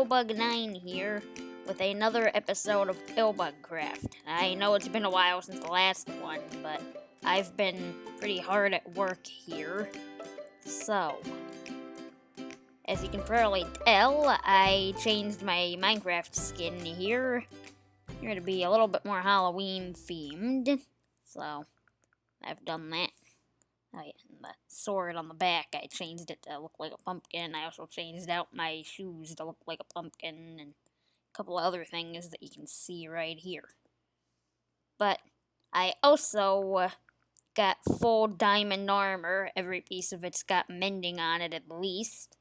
PillbugCraft here with another episode of PillbugCraft. I know it's been a while since the last one, but I've been pretty hard at work here. So, as you can probably tell, I changed my Minecraft skin here to be a little bit more Halloween themed. So, I've done that. Oh yeah, and the sword on the back, I changed it to look like a pumpkin. I also changed out my shoes to look like a pumpkin, and a couple of other things that you can see right here. But I also got full diamond armor. Every piece of it's got mending on it at least.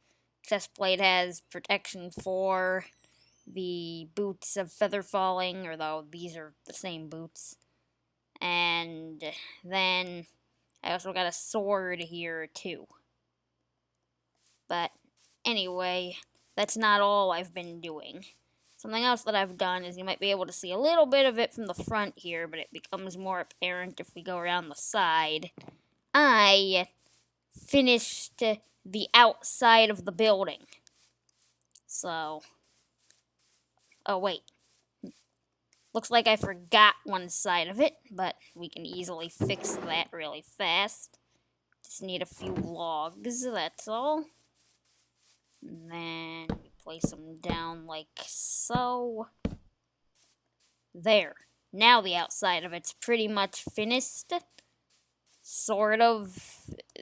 Chestplate has protection for the boots of feather falling, although these are the same boots. And then I also got a sword here, too. But anyway, that's not all I've been doing. Something else that I've done is you might be able to see a little bit of it from the front here, but it becomes more apparent if we go around the side. I finished the outside of the building. So, oh wait. Looks like I forgot one side of it, but we can easily fix that really fast. Just need a few logs, that's all. And then we place them down like so. There. Now the outside of it's pretty much finished. Sort of.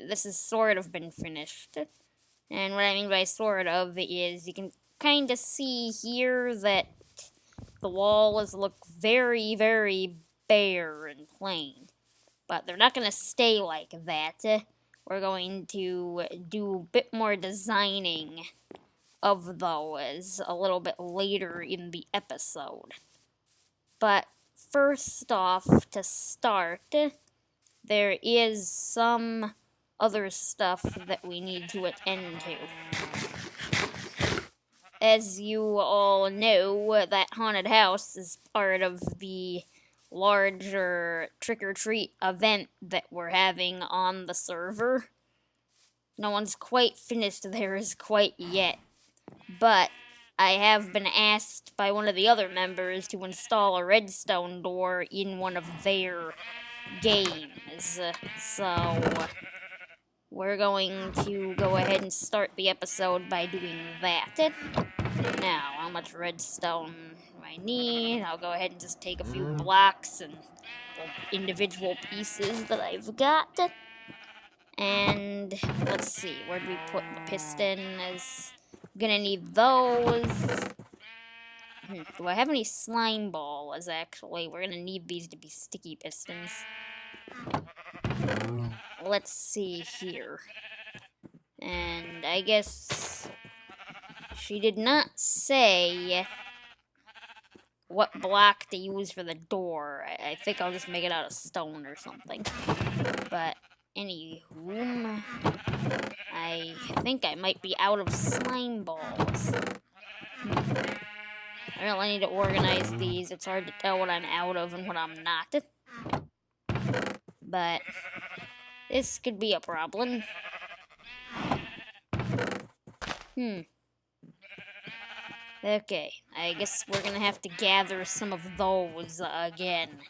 This has sort of been finished. And what I mean by sort of is you can kind of see here that the walls look very, very bare and plain. But they're not going to stay like that. We're going to do a bit more designing of those a little bit later in the episode. But first off, to start, there is some other stuff that we need to attend to. As you all know, that haunted house is part of the larger trick-or-treat event that we're having on the server. No one's quite finished theirs quite yet, but I have been asked by one of the other members to install a redstone door in one of their games. So we're going to go ahead and start the episode by doing that. Now, how much redstone do I need? I'll go ahead and just take a few blocks and the individual pieces that I've got. And let's see, where do we put the piston? I'm gonna need those. Do I have any slime balls, actually? We're gonna need these to be sticky pistons. Let's see here. And I guess she did not say what block to use for the door. I think I'll just make it out of stone or something. But anywho, I think I might be out of slime balls. I really need to organize these. It's hard to tell what I'm out of and what I'm not. But this could be a problem. Okay, I guess we're gonna have to gather some of those again.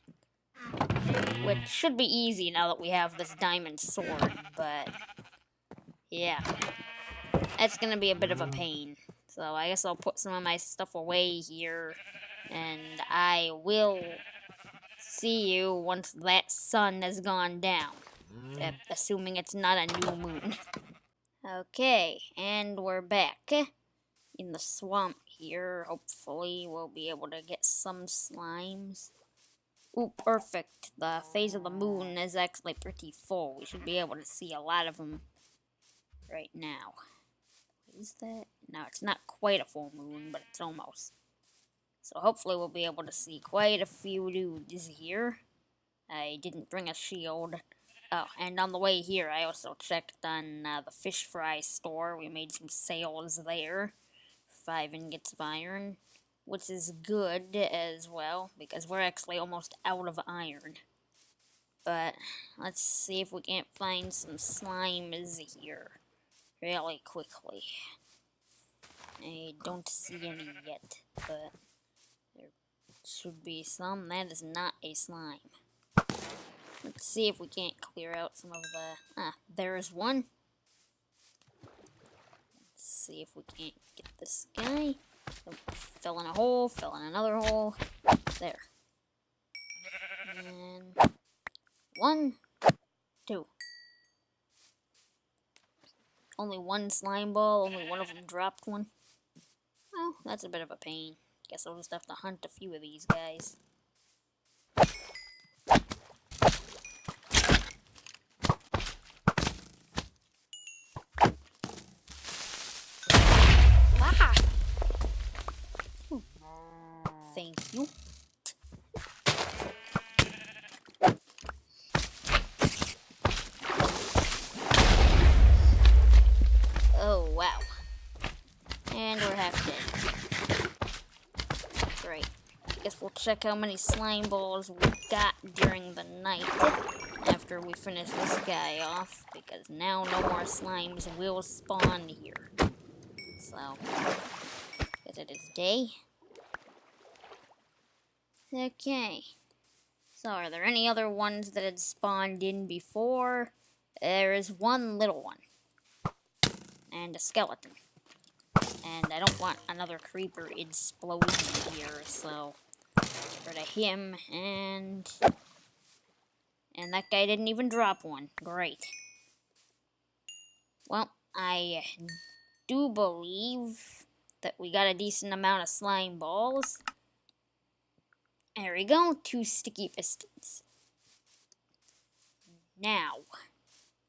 Which should be easy now that we have this diamond sword, but yeah. That's gonna be a bit of a pain. So I guess I'll put some of my stuff away here, and I will see you once that sun has gone down. Assuming it's not a new moon. Okay, and we're back in the swamp here. Hopefully we'll be able to get some slimes. Ooh, perfect. The phase of the moon is actually pretty full. We should be able to see a lot of them right now. Is that? No, it's not quite a full moon, but it's almost. So hopefully we'll be able to see quite a few dudes here. I didn't bring a shield. Oh, and on the way here, I also checked on the fish fry store. We made some sales there. 5 ingots of iron, which is good as well, because we're actually almost out of iron. But let's see if we can't find some slimes here really quickly. I don't see any yet, but there should be some. That is not a slime. Let's see if we can't clear out some of the... Ah, there's one. Let's see if we can't get this guy. Oh, fill in a hole, fill in another hole. There. And 1, 2. Only one slime ball, only one of them dropped one. Well, that's a bit of a pain. Guess I'll just have to hunt a few of these guys. Ah! Thank you. Oh, wow. And we're half dead. Great. Guess we'll check how many slime balls we got during the night after we finish this guy off, because now no more slimes will spawn here. So, guess it is day. Okay. So, are there any other ones that had spawned in before? There is one little one. And a skeleton. And I don't want another creeper explosion here, so get rid of him, and that guy didn't even drop one. Great. Well, I do believe that we got a decent amount of slime balls. There we go, 2 sticky pistons. Now,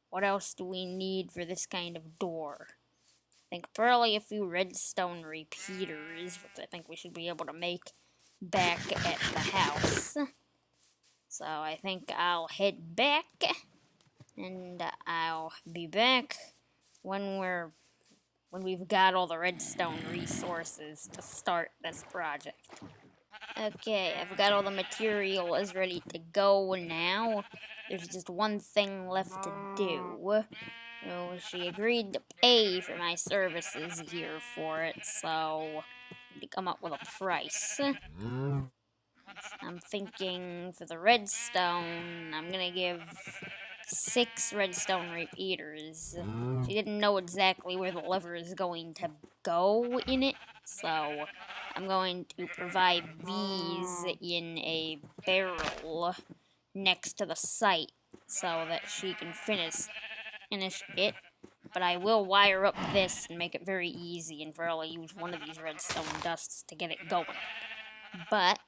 what else do we need for this kind of door? I think probably a few redstone repeaters, which I think we should be able to make back at the house. So I think I'll head back, and I'll be back when we've got all the redstone resources to start this project. Okay, I've got all the materials ready to go now. There's just one thing left to do. So she agreed to pay for my services here for it, so I need to come up with a price. I'm thinking for the redstone, I'm gonna give 6 redstone repeaters. She didn't know exactly where the lever is going to go in it, so I'm going to provide these in a barrel next to the site so that she can finish it. But I will wire up this and make it very easy, and probably use one of these redstone dusts to get it going. But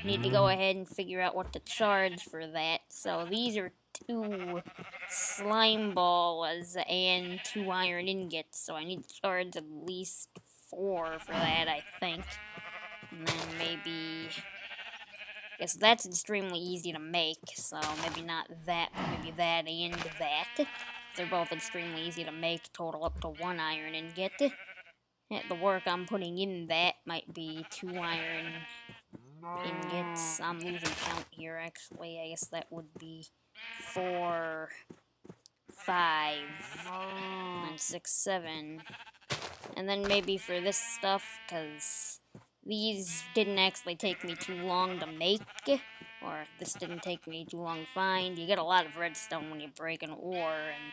need to go ahead and figure out what to charge for that. So these are 2 slime balls and 2 iron ingots, so I need to charge at least 4 for that, I think. And then maybe... I guess that's extremely easy to make, so maybe not that, but maybe that and that. They're both extremely easy to make, total up to 1 iron ingot. The work I'm putting in that might be 2 iron ingots. I'm losing count here, actually. I guess that would be 4, 5, and 6, 7. And then maybe for this stuff, because these didn't actually take me too long to make, or this didn't take me too long to find. You get a lot of redstone when you break an ore, and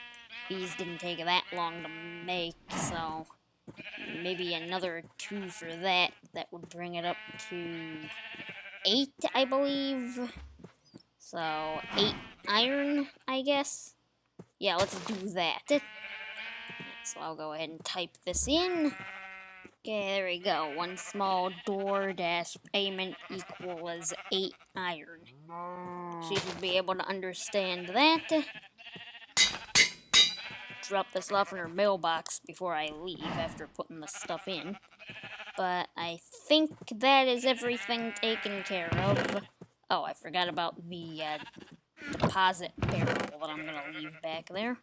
these didn't take that long to make, so maybe another 2 for that. That would bring it up to 8, I believe. So 8 iron, I guess. Yeah, let's do that. So I'll go ahead and type this in. Okay, there we go. 1 small door dash payment equals 8 iron. She should be able to understand that. Drop this off in her mailbox before I leave after putting the stuff in. But I think that is everything taken care of. Oh, I forgot about the deposit barrel that I'm going to leave back there.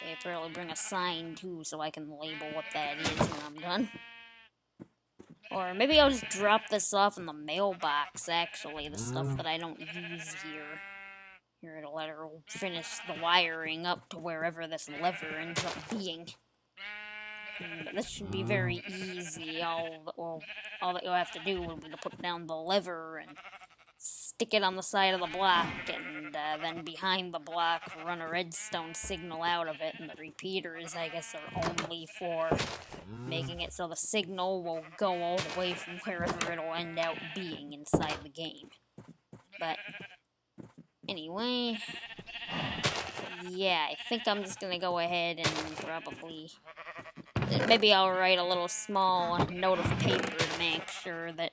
Okay, probably bring a sign too so I can label what that is when I'm done. Or maybe I'll just drop this off in the mailbox, actually, the stuff that I don't use here. Here, it'll let her finish the wiring up to wherever this lever ends up being. But this should be very easy. All that you'll have to do will be to put down the lever and stick it on the side of the block, and then behind the block run a redstone signal out of it, and the repeaters, I guess, are only for making it so the signal will go all the way from wherever it'll end out being inside the game. But anyway, yeah, I think I'm just gonna go ahead and probably... Maybe I'll write a little small note of paper to make sure that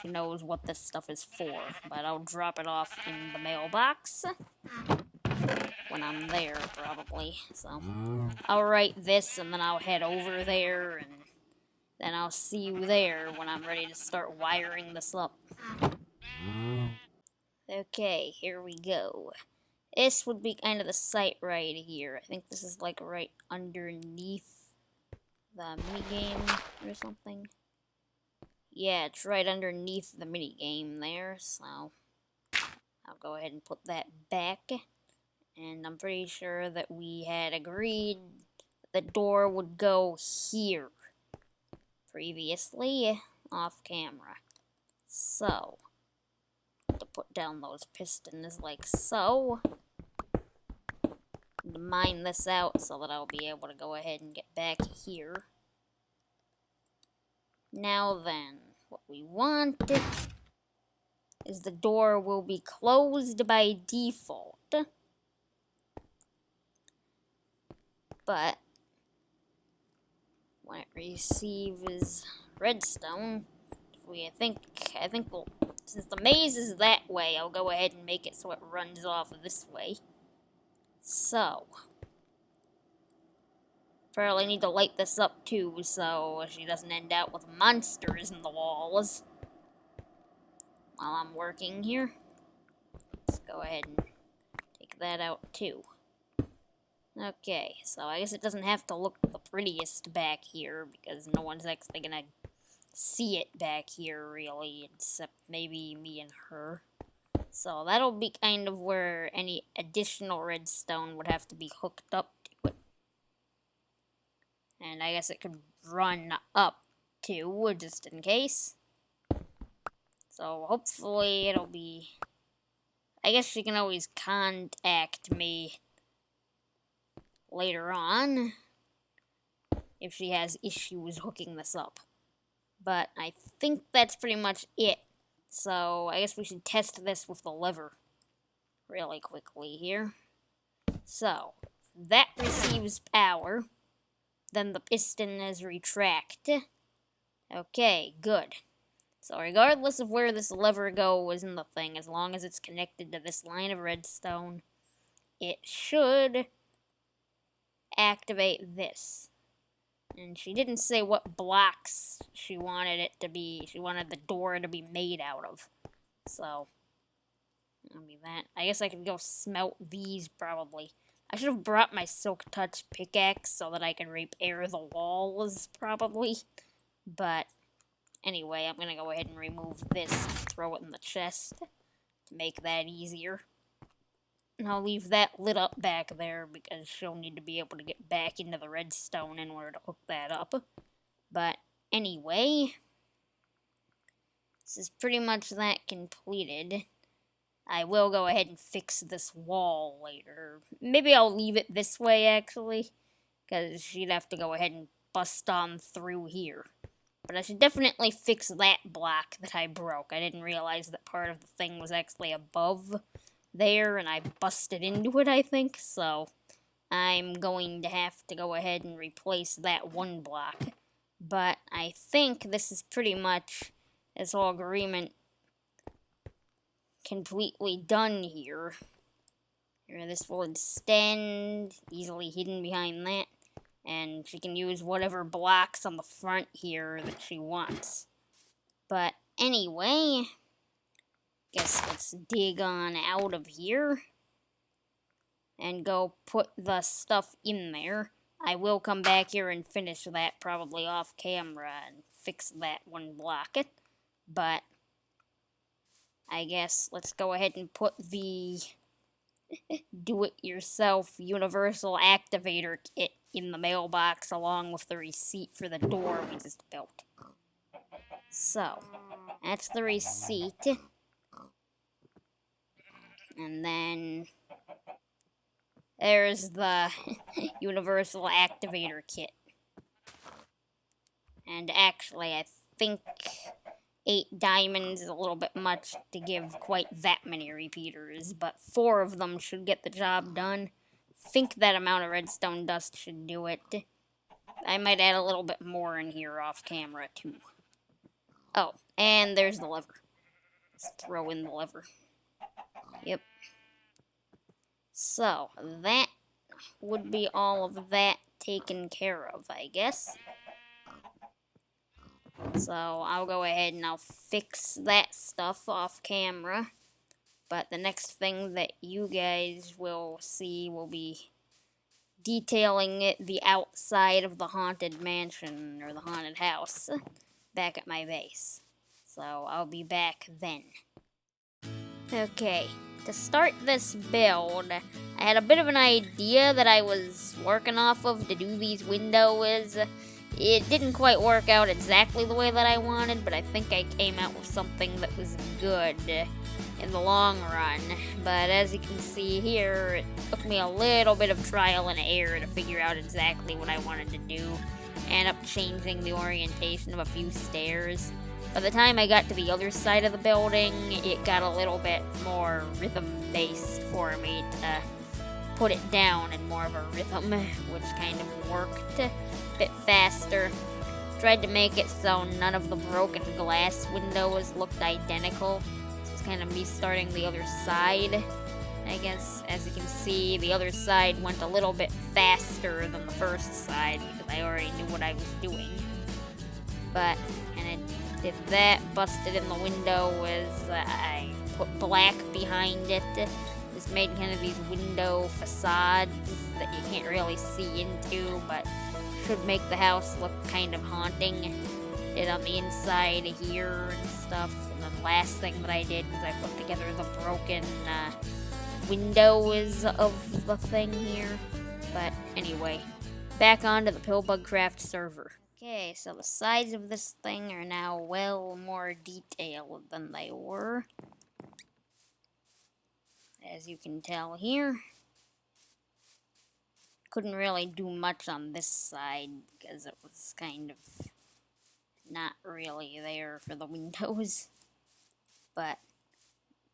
she knows what this stuff is for. But I'll drop it off in the mailbox when I'm there, probably. So I'll write this, and then I'll head over there, and then I'll see you there when I'm ready to start wiring this up. Okay, here we go. This would be kind of the site right here. I think this is like right underneath the minigame or something. Yeah, it's right underneath the minigame there, so I'll go ahead and put that back. And I'm pretty sure that we had agreed the door would go here previously off camera. So, to put down those pistons like so. To mine this out so that I'll be able to go ahead and get back here. Now then, what we want is the door will be closed by default. But when it receives redstone, I think we'll, since the maze is that way, I'll go ahead and make it so it runs off this way. So, probably need to light this up too, so she doesn't end out with monsters in the walls while I'm working here. Let's go ahead and take that out too. Okay, so I guess it doesn't have to look the prettiest back here, because no one's actually gonna see it back here, really, except maybe me and her. So that'll be kind of where any additional redstone would have to be hooked up to it. And I guess it could run up too, just in case. So hopefully it'll be... I guess she can always contact me later on if she has issues hooking this up. But I think that's pretty much it. So I guess we should test this with the lever really quickly here. So, that receives power. Then the piston is retracted. Okay, good. So regardless of where this lever goes in the thing, as long as it's connected to this line of redstone, it should activate this. And she didn't say what blocks she wanted it to be. She wanted the door to be made out of. So, that'll be that. I guess I could go smelt these, probably. I should have brought my Silk Touch pickaxe so that I could repair the walls, probably. But, anyway, I'm gonna go ahead and remove this and throw it in the chest to make that easier. And I'll leave that lit up back there because she'll need to be able to get back into the redstone in order to hook that up. But anyway, this is pretty much that completed. I will go ahead and fix this wall later. Maybe I'll leave it this way, actually, because she'd have to go ahead and bust on through here. But I should definitely fix that block that I broke. I didn't realize that part of the thing was actually above there, and I busted into it, I think, so I'm going to have to go ahead and replace that one block. But I think this is pretty much this whole agreement completely done here. Here, this will extend, easily hidden behind that, and she can use whatever blocks on the front here that she wants. But anyway, guess let's dig on out of here and go put the stuff in there. I will come back here and finish that probably off camera and fix that one block. But I guess let's go ahead and put the do-it-yourself universal activator kit in the mailbox along with the receipt for the door we just built. So, that's the receipt. And then there's the universal activator kit. And actually, I think 8 diamonds is a little bit much to give quite that many repeaters, but 4 of them should get the job done. I think that amount of redstone dust should do it. I might add a little bit more in here off camera, too. Oh, and there's the lever. Let's throw in the lever. Yep. So, that would be all of that taken care of, I guess. So, I'll go ahead and I'll fix that stuff off camera. But the next thing that you guys will see will be detailing the outside of the haunted mansion, or the haunted house, back at my base. So, I'll be back then. Okay, to start this build, I had a bit of an idea that I was working off of to do these windows. It didn't quite work out exactly the way that I wanted, but I think I came out with something that was good in the long run. But as you can see here, it took me a little bit of trial and error to figure out exactly what I wanted to do. I ended up changing the orientation of a few stairs. By the time I got to the other side of the building, it got a little bit more rhythm-based for me to put it down in more of a rhythm, which kind of worked a bit faster. Tried to make it so none of the broken glass windows looked identical. So it's kind of me starting the other side. I guess, as you can see, the other side went a little bit faster than the first side because I already knew what I was doing. But, and I did that, busted in the window was I put black behind it. Just made kind of these window facades that you can't really see into, but should make the house look kind of haunting. Did on the inside here and stuff. And the last thing that I did was I put together the broken windows of the thing here. But anyway, back onto the PillbugCraft server. Okay, so the sides of this thing are now well more detailed than they were. As you can tell here. Couldn't really do much on this side because it was kind of not really there for the windows. But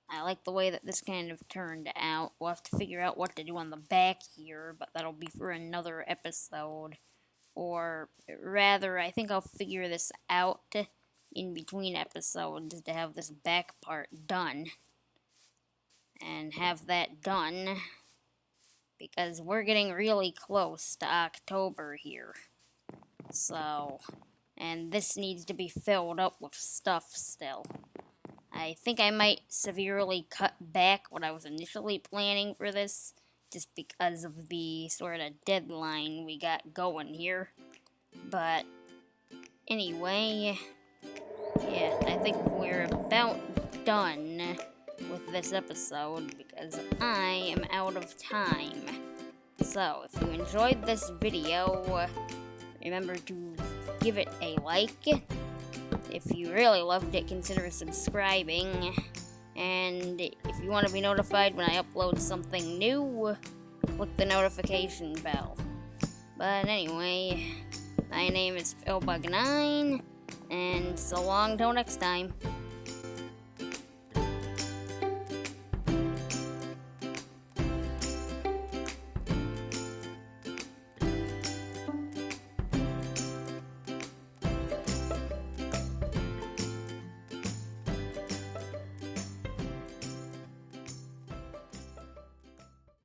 I like the way that this kind of turned out. We'll have to figure out what to do on the back here, but that'll be for another episode. Or rather, I think I'll figure this out in between episodes to have this back part done. And have that done because we're getting really close to October here. So, and this needs to be filled up with stuff still. I think I might severely cut back what I was initially planning for this, just because of the sort of deadline we got going here. But, anyway, yeah, I think we're about done with this episode because I am out of time. So, if you enjoyed this video, remember to give it a like. If you really loved it, consider subscribing. And if you want to be notified when I upload something new, click the notification bell. But anyway, my name is PillbugCraft, and so long till next time.